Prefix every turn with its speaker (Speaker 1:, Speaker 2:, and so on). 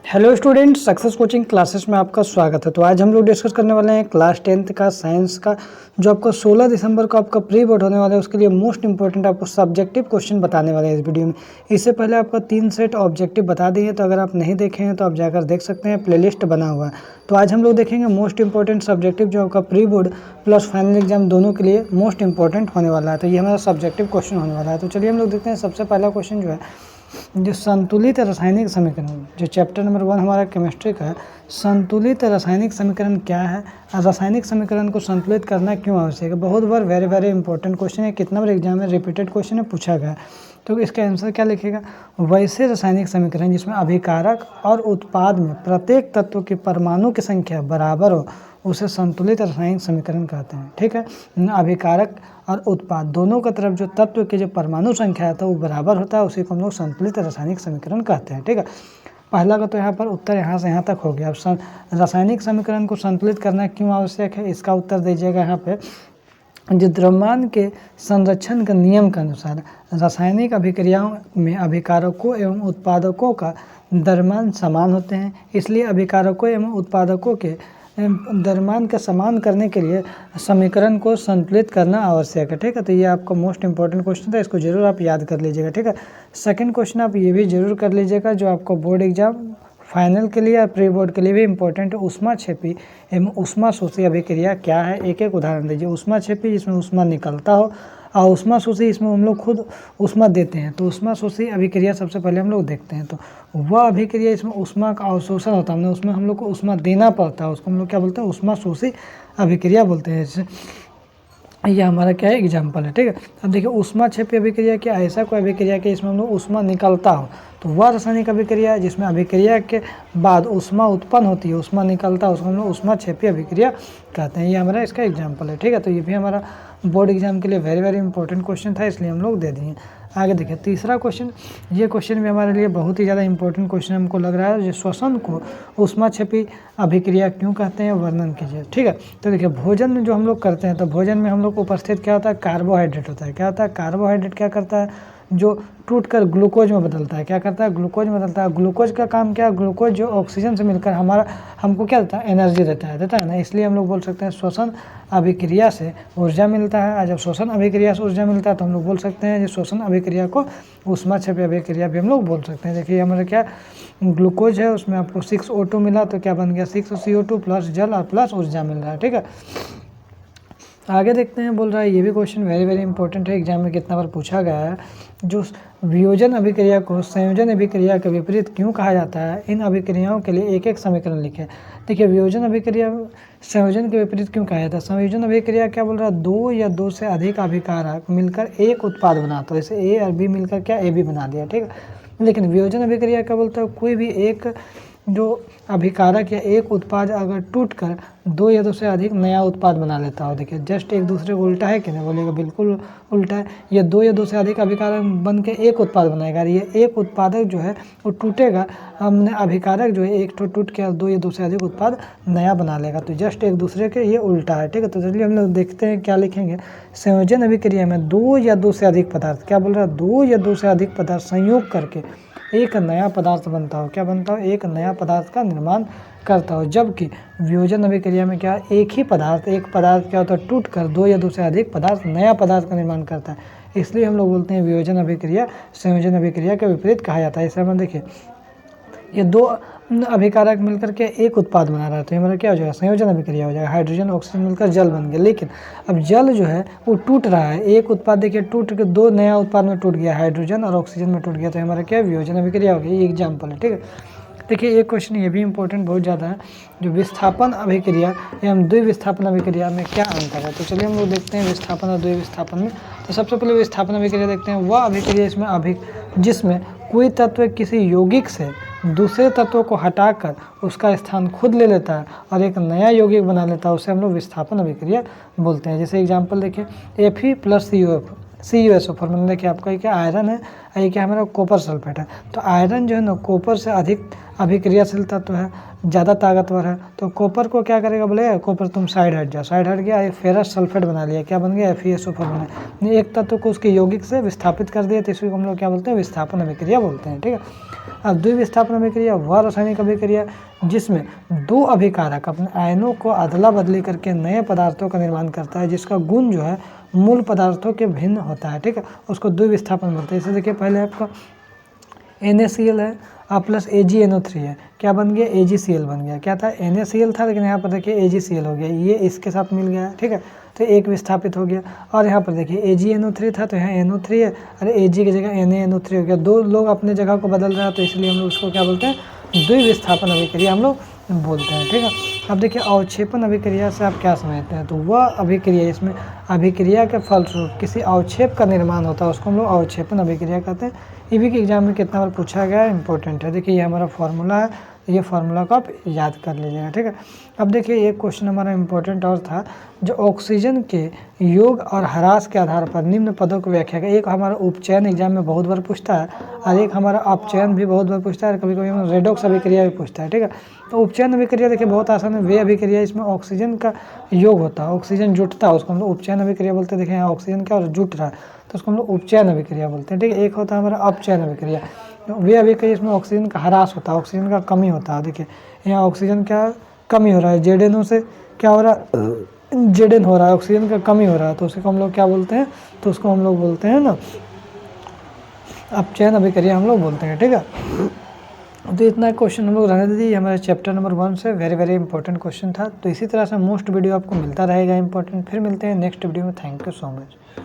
Speaker 1: Hello students, success coaching classes में आपका स्वागत है। तो आज हम लोग डिस्कस करने वाले हैं क्लास 10th का साइंस का, जो आपको 16 दिसंबर को आपका प्री बोर्ड होने वाला है। उसके लिए मोस्ट इंपॉर्टेंट आपको सब्जेक्टिव क्वेश्चन बताने वाले हैं इस वीडियो में। इससे पहले आपका 3 सेट ऑब्जेक्टिव बता दिए, तो अगर आप नहीं देखे हैं तो आप जाकर देख सकते हैं, प्लेलिस्ट बना हुआ है। तो आज हम लोग देखेंगे मोस्ट इंपॉर्टेंट सब्जेक्टिव जो आपका pre board plus final exam दोनों के लिए मोस्ट इंपॉर्टेंट होने वाला है। तो ये हमारा सब्जेक्टिव क्वेश्चन होने वाला है। तो चलिए हम लोग देखते हैं। सबसे पहला क्वेश्चन जो है, जो संतुलित रासायनिक समीकरण, जो चैप्टर नंबर 1 हमारा केमिस्ट्री का है, संतुलित रासायनिक समीकरण क्या है, रासायनिक समीकरण को संतुलित करना क्यों आवश्यक है। बहुत बार वेरी वेरी इंपॉर्टेंट क्वेश्चन है, कितना बार एग्जाम में रिपीटेड क्वेश्चन है, पूछा गया। तो इसका आंसर क्या लिखेगा, वैसे रासायनिक समीकरण जिसमें अभिकारक और उत्पाद में प्रत्येक तत्व की परमाणु की संख्या बराबर हो उसे संतुलित रासायनिक समीकरण कहते हैं। ठीक है, अभिकारक और उत्पाद दोनों का तरफ जो तत्व की जो परमाणु संख्या है तो वो बराबर होता है, उसी को हम लोग संतुलित रासायनिक समीकरण कहते हैं। ठीक है, पहला का तो यहाँ पर उत्तर यहाँ से यहाँ तक हो गया। अब रासायनिक समीकरण को संतुलित करना क्यों आवश्यक है, इसका उत्तर दीजिएगा यहाँ पे। जो द्रव्यमान के संरक्षण के नियम के अनुसार रासायनिक अभिक्रियाओं में अभिकारकों एवं उत्पादकों का द्रव्यमान समान होते हैं, इसलिए अभिकारकों एवं उत्पादकों के द्रव्यमान का समान करने के लिए समीकरण को संतुलित करना आवश्यक है। ठीक है, तो ये आपका मोस्ट इंपॉर्टेंट क्वेश्चन था, इसको जरूर आप याद कर लीजिएगा। ठीक है, सेकंड क्वेश्चन आप ये भी जरूर कर लीजिएगा, जो आपको बोर्ड एग्जाम फाइनल के लिए और प्री बोर्ड के लिए भी इंपॉर्टेंट है। ऊष्माक्षेपी एवं ऊष्माशोषी अभिक्रिया क्या है, एक एक उदाहरण दीजिए। ऊष्माक्षेपी जिसमें ऊष्मा निकलता हो, और ऊष्माशोषी इसमें हम लोग खुद ऊष्मा देते हैं। तो ऊष्माशोषी अभिक्रिया सबसे पहले हम लोग देखते हैं। तो वह अभिक्रिया इसमें ऊष्मा का अवशोषण होता है, उसमें हम लोग को ऊष्मा देना पड़ता है, उसको हम लोग क्या बोलते हैं, ऊष्माशोषी अभिक्रिया बोलते हैं। जैसे ये हमारा क्या है, एग्जाम्पल है। ठीक है, अब देखिए ऊष्माक्षेपी अभिक्रिया क्या, ऐसा कोई अभिक्रिया कि इसमें हम लोग ऊष्मा निकलता हो, तो वह रासायनिक अभिक्रिया है जिसमें अभिक्रिया के बाद ऊष्मा उत्पन्न होती है, ऊष्मा निकलता है, उसको हम लोग ऊष्माक्षेपी अभिक्रिया कहते हैं। ये हमारा इसका एग्जाम्पल है। ठीक है, तो ये भी हमारा बोर्ड एग्जाम के लिए वेरी वेरी इंपॉर्टेंट क्वेश्चन था, इसलिए हम लोग दे दिए। आगे देखिए तीसरा क्वेश्चन, ये क्वेश्चन भी हमारे लिए बहुत ही ज़्यादा इंपॉर्टेंट क्वेश्चन हमको लग रहा है। जो श्वसन को ऊष्माक्षेपी अभिक्रिया क्यों कहते हैं, वर्णन कीजिए। ठीक है, तो देखिए भोजन में जो हम लोग करते हैं, तो भोजन में हम लोग को उपस्थित क्या होता है, कार्बोहाइड्रेट होता है। क्या होता है, कार्बोहाइड्रेट क्या करता है, जो टूटकर ग्लूकोज में बदलता है। क्या करता है, ग्लूकोज में बदलता है। ग्लूकोज का काम क्या है, ग्लूकोज जो ऑक्सीजन से मिलकर हमको क्या देता है, एनर्जी देता है ना। इसलिए हम लोग बोल सकते हैं श्वसन अभिक्रिया से ऊर्जा मिलता है। जब श्वसन अभिक्रिया से ऊर्जा मिलता है तो हम लोग बोल सकते हैं, श्वसन अभिक्रिया को ऊष्माक्षेपी अभिक्रिया भी हम लोग बोल सकते हैं। देखिए हमारा क्या ग्लूकोज है, उसमें आपको 6O2 मिला, तो क्या बन गया, 6CO2 प्लस जल और प्लस ऊर्जा मिल रहा है। ठीक है, आगे देखते हैं। बोल रहा है ये भी क्वेश्चन वेरी वेरी इंपॉर्टेंट है, एग्जाम में कितना बार पूछा गया है। जो वियोजन अभिक्रिया को संयोजन अभिक्रिया के विपरीत क्यों कहा जाता है, इन अभिक्रियाओं के लिए एक एक समीकरण लिखे। देखिए वियोजन अभिक्रिया संयोजन के विपरीत क्यों कहा जाता है। संयोजन अभिक्रिया क्या बोल रहा है, 2 या 2 से अधिक अभिकारक मिलकर एक उत्पाद बनाता है। जैसे ए और बी मिलकर क्या ए बी बना दिया। ठीक है, लेकिन वियोजन अभिक्रिया क्या बोलता है, कोई भी एक जो अभिकारक या एक उत्पाद अगर टूटकर 2 या 2 से अधिक नया उत्पाद बना लेता हो। देखिए जस्ट एक दूसरे को उल्टा है कि नहीं, बोलेगा बिल्कुल उल्टा है। ये 2 या 2 से अधिक अभिकारक बन के एक उत्पाद बनाएगा, ये एक उत्पादक जो है वो टूटेगा, हमने अभिकारक जो है एक टूट के 2 या 2 से अधिक उत्पाद नया बना लेगा। तो जस्ट एक दूसरे के ये उल्टा है। ठीक है, तो चलिए हम लोग देखते हैं क्या लिखेंगे। संयोजन अभिक्रिया में 2 या 2 से अधिक पदार्थ, क्या बोल रहा है, 2 या 2 से अधिक पदार्थ संयोग करके एक नया पदार्थ बनता हो। क्या बनता हो, एक नया पदार्थ का निर्माण करता हो। जबकि वियोजन अभिक्रिया में क्या, एक ही पदार्थ, एक पदार्थ क्या होता है, टूट कर 2 या 2 से अधिक पदार्थ नया पदार्थ का निर्माण करता है। इसलिए हम लोग बोलते हैं वियोजन अभिक्रिया संयोजन अभिक्रिया के विपरीत कहा जाता है। इसे हम देखिए, ये 2 अभिकारक मिलकर के एक उत्पाद बना रहा है, तो हमारा क्या हो जाएगा, संयोजन अभिक्रिया हो जाएगा। हाइड्रोजन ऑक्सीजन मिलकर जल बन गया, लेकिन अब जल जो है वो टूट रहा है। एक उत्पाद देखिए टूट के 2 नया उत्पाद में टूट गया, हाइड्रोजन और ऑक्सीजन में टूट गया, तो हमारा क्या है, वियोजन अभिक्रिया हो गई। ये एग्जाम्पल है। ठीक है, देखिए एक क्वेश्चन ये भी इंपॉर्टेंट बहुत ज़्यादा है, जो विस्थापन अभिक्रिया एवं द्विविस्थापन अभिक्रिया में क्या अंतर है। तो चलिए हम लोग देखते हैं विस्थापन और द्विविस्थापन में। तो सबसे पहले विस्थापन अभिक्रिया देखते हैं। वह अभिक्रिया इसमें जिसमें कोई तत्व किसी यौगिक से दूसरे तत्वों को हटाकर उसका स्थान खुद ले लेता है और एक नया यौगिक बना लेता है, उसे हम लोग विस्थापन अभिक्रिया बोलते हैं। जैसे एग्जाम्पल देखिए, Fe + CuSO फॉर्मूला देखिए आपका क्या, आयरन है, और ये क्या हमारा कॉपर सल्फेट है। तो आयरन जो है ना कॉपर से अधिक अभिक्रियाशील तत्व है, ज़्यादा ताकतवर है। तो कॉपर को क्या करेगा, बोले कॉपर तुम साइड हट जाओ, साइड हट गया, ये फेरस सल्फेट बना लिया, क्या बन गया, FeSO4 बना। एक तत्व को उसके यौगिक से विस्थापित कर दिया, तो इसको हम लोग क्या बोलते हैं, विस्थापन अभिक्रिया बोलते हैं। ठीक है, अब द्विविस्थापन अभिक्रिया वह रासायनिक अभिक्रिया जिसमें दो अभिकारक अपने आयनों को अदला बदली करके नए पदार्थों का निर्माण करता है, जिसका गुण जो है मूल पदार्थों के भिन्न होता है। ठीक है, उसको द्विविस्थापन बोलते हैं। इसे देखिए, पहले आपका NaCl है प्लस AgNO3 है, क्या बन गया, AgCl बन गया। क्या था, NaCl था, लेकिन यहाँ पर देखिए AgCl हो गया, ये इसके साथ मिल गया। ठीक है, तो एक विस्थापित हो गया। और यहाँ पर देखिए AgNO3 था, तो यहाँ NO3 है, अरे Ag की जगह NaNO3 हो गया। दो लोग अपने जगह को बदल रहा है, तो इसलिए हम लोग उसको क्या बोलते हैं, द्विविस्थापन अभिक्रिया हम लोग बोलते हैं। ठीक है, अब देखिए अवक्षेपण अभिक्रिया से आप क्या समझते हैं, तो वह अभिक्रिया इसमें अभिक्रिया के फलस्वरूप किसी अवक्षेप का निर्माण होता है, उसको हम लोग अवक्षेपण अभिक्रिया कहते हैं। ईवी के एग्जाम में कितना बार पूछा गया है, इंपॉर्टेंट है। देखिए ये हमारा फॉर्मूला है, ये फार्मूला को आप याद कर लीजिएगा। ठीक है, अब देखिए एक क्वेश्चन हमारा इंपॉर्टेंट और था, जो ऑक्सीजन के योग और ह्रास के आधार पर निम्न पदों को व्याख्या करें। एक हमारा उपचयन एग्जाम में बहुत बार पूछता है, और एक हमारा अपचयन भी बहुत बार पूछता है, कभी कभी हमारा रेडॉक्स अभिक्रिया भी पूछता है। ठीक है, तो उपचयन अभिक्रिया देखिए बहुत आसान है, वे अभिक्रिया इसमें ऑक्सीजन का योग होता है, ऑक्सीजन जुटता है, उसको हम लोग उपचयन अभिक्रिया बोलते हैं। देखिए यहाँ ऑक्सीजन क्या और जुट रहा है, तो उसको हम लोग उपचयन अभिक्रिया बोलते हैं। ठीक है, एक होता है हमारा अपचयन अभिक्रिया, वे अभिक्रिया इसमें ऑक्सीजन का ह्रास होता है, ऑक्सीजन का कमी होता है। देखिए यहाँ ऑक्सीजन क्या कमी हो रहा है, ZNO से क्या हो रहा है, ZN हो रहा है, ऑक्सीजन का कमी हो रहा है, तो उसको हम लोग क्या बोलते हैं, तो उसको हम लोग बोलते हैं ना अपचयन अभिक्रिया हम लोग बोलते हैं। ठीक है, तो इतना क्वेश्चन हम लोग रहने दीजिए, हमारे चैप्टर नंबर 1 से वेरी वेरी इंपॉर्टेंट क्वेश्चन था। तो इसी तरह से मोस्ट वीडियो आपको मिलता रहेगा इंपॉर्टेंट। फिर मिलते हैं नेक्स्ट वीडियो में। Thank you so much.